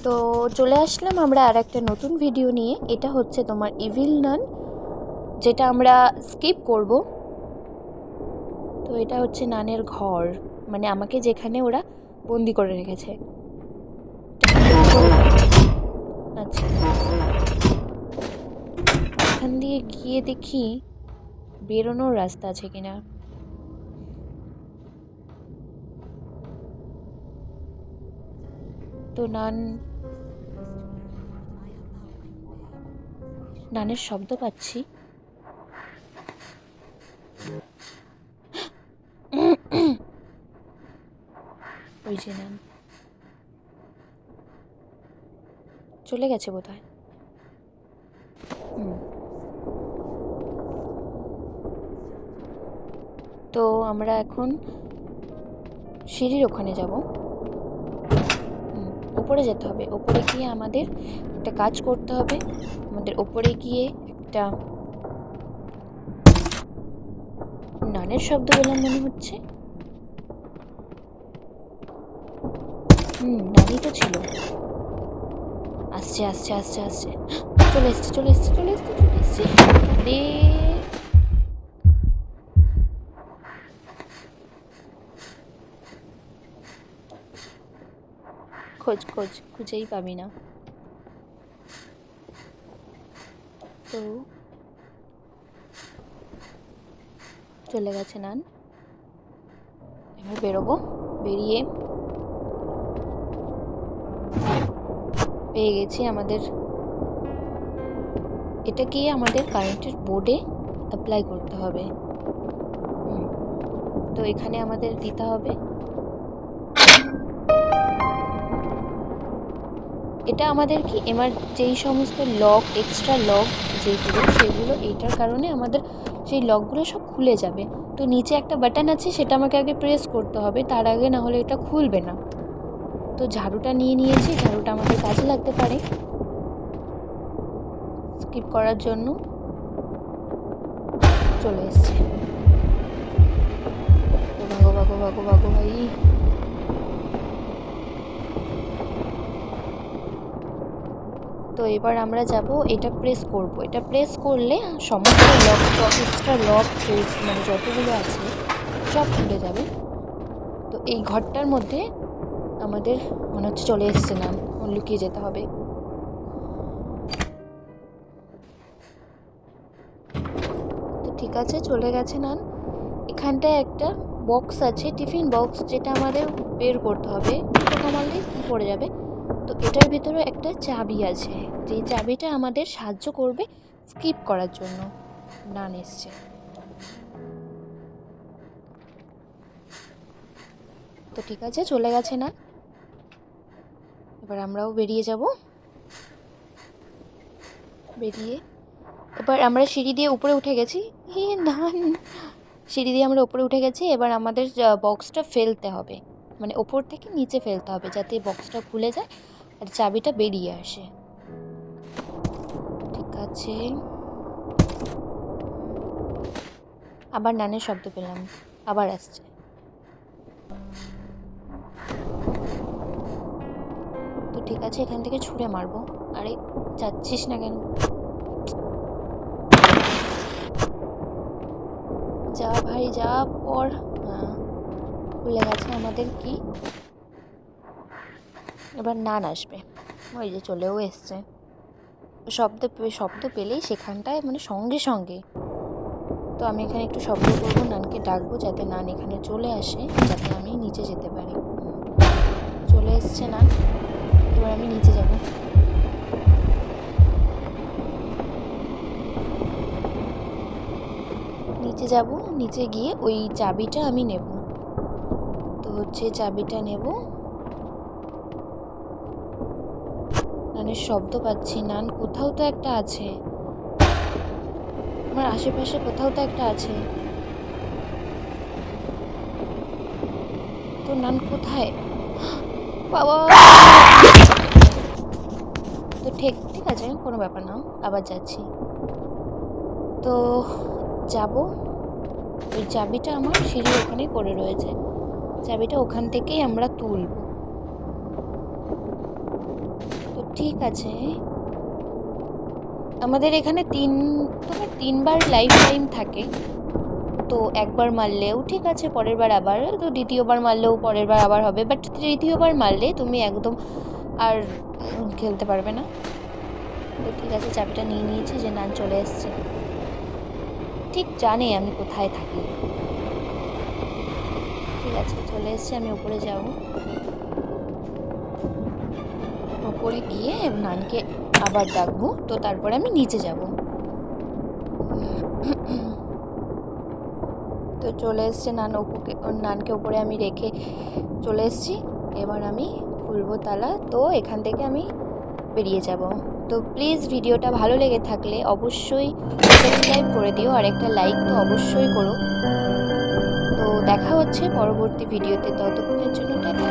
তো চলে আসলাম আমরা আর একটা নতুন ভিডিও নিয়ে। এটা হচ্ছে তোমার ইভিল নান, যেটা আমরা স্কিপ করব। তো এটা হচ্ছে নানের ঘর, মানে আমাকে যেখানে ওরা বন্দি করে রেখেছে। আচ্ছা, এখান দিয়ে গিয়ে দেখি বেরোনোর রাস্তা আছে কিনা। তো নানের শব্দ পাচ্ছি। ওই যে নান চলে গেছে বোধহয়। তো আমরা এখন সিঁড়ির ওখানে যাব। ওপরে যেতে হবে। ওপরে গিয়ে আমাদের একটা কাজ করতে হবে। আমাদের ওপরে গিয়ে একটা নানের শব্দ বললাম মনে হচ্ছে। নানই তো ছিল। আসছে আসছে আসছে আসছে, চলে এসছে চলে এসছে চলে এসছে চলে এসছে। আরে খোঁজ খোঁজ, খুঁজেই পাবি না। তো চলে গেছে নান। এবার বেরোবো। বেরিয়ে পেয়ে গেছি আমাদের, এটা গিয়ে আমাদের কারেন্টের বোর্ডে অ্যাপ্লাই করতে হবে। তো এখানে আমাদের দিতে হবে। এটা আমাদের কি যেই সমস্ত লক, এক্সট্রা লক যেগুলো, সেগুলো এইটার কারণে আমাদের সেই লকগুলো সব খুলে যাবে। তো নিচে একটা বাটন আছে, সেটা আমাকে আগে প্রেস করতে হবে, তার আগে না হলে এটা খুলবে না। তো ঝাড়ুটা নিয়ে নিয়েছি, ঝাড়ুটা আমাদের কাজে লাগতে পারে স্কিপ করার জন্য। চলে এসছে। তো ভাগো ভাগো ভাগো ভাগো ভাই। তো এবার আমরা যাব, এটা প্রেস করব। এটা প্রেস করলে সমস্ত লক, এক্সট্রা লক মানে যতগুলো আছে সব খুলে যাবে। তো এই ঘরটার মধ্যে আমাদের মনে হচ্ছে চলে এসছে নান, লুকিয়ে যেতে হবে। তো ঠিক আছে, চলে গেছে নান। এখানটায় একটা বক্স আছে, টিফিন বক্স, যেটা আমাদের বের করতে হবে। মারলে পড়ে যাবে। তো এটার ভিতরে একটা চাবি আছে, যেই চাবিটা আমাদের সাহায্য করবে স্কিপ করার জন্য। নান এসছে। তো ঠিক আছে, চলে গেছে না। এবার আমরাও বেরিয়ে যাব। বেরিয়ে এবার আমরা সিঁড়ি দিয়ে উপরে উঠে গেছি। নান, সিঁড়ি দিয়ে আমরা উপরে উঠে গেছি। এবার আমাদের বক্সটা ফেলতে হবে, মানে ওপর থেকে নিচে ফেলতে হবে, যাতে বক্সটা খুলে যায় আর চাবিটা বেরিয়ে আসে। ঠিক আছে, আবার নানের শব্দ পেলাম, আবার আসছে। তো ঠিক আছে, এখান থেকে ছুঁড়ে মারবো। আরে যাচ্ছিস না কেন? যা ভাই যা, পর। হ্যাঁ, খুলে গেছে আমাদের কি। এবার নান আসবে। ওই যে চলেও এসছে। শব্দ পেলেই সেখানটায় মানে সঙ্গে সঙ্গে। তো আমি এখানে একটু শব্দ করবো, নানকে ডাকবো, যাতে নান এখানে চলে আসে, যাতে আমি নিচে যেতে পারি। চলে এসছে নান। এবার আমি নিচে যাব। নিচে গিয়ে ওই চাবিটা আমি নেব। তো হচ্ছে চাবিটা নেব। নানের শব্দ পাচ্ছি, নান কোথাও তো একটা আছে, আমার আশেপাশে কোথাও তো একটা আছে। তো নান কোথায়? বাবা! তো ঠিক আছে, কোনো ব্যাপার না, আবার যাচ্ছি। তো যাব। ওই চাবিটা আমার সিঁড়ির ওখানেই পড়ে রয়েছে, চাবিটা ওখান থেকেই আমরা তুলব। ঠিক আছে, আমাদের এখানে তোমার 3বার লাইফ টাইম থাকে, তো একবার মারলেও ঠিক আছে, পরের বার আবার, তো দ্বিতীয়বার মারলেও পরের বার আবার হবে, বাট তৃতীয়বার মারলে তুমি একদম আর খেলতে পারবে না। তো ঠিক আছে, চাবিটা নিয়ে নিয়েছি, যে নান চলে এসছে, ঠিক জানে আমি কোথায় থাকি। ঠিক আছে, চলে এসছে, আমি উপরে যাব, উপরে গিয়ে নানকে আবার ডাকবো, তো তারপরে আমি নিচে যাব। তো চলে এসছে নান, নানকে উপরে আমি রেখে চলে এসছি। এবার আমি খুলবো তালা, তো এখান থেকে আমি বেরিয়ে যাব। তো প্লিজ ভিডিওটা ভালো লেগে থাকলে অবশ্যই সাবস্ক্রাইব করে দিও, আর একটা লাইক তো অবশ্যই করো। তো দেখা হচ্ছে পরবর্তী ভিডিওতে, ততক্ষণের জন্য টাটা।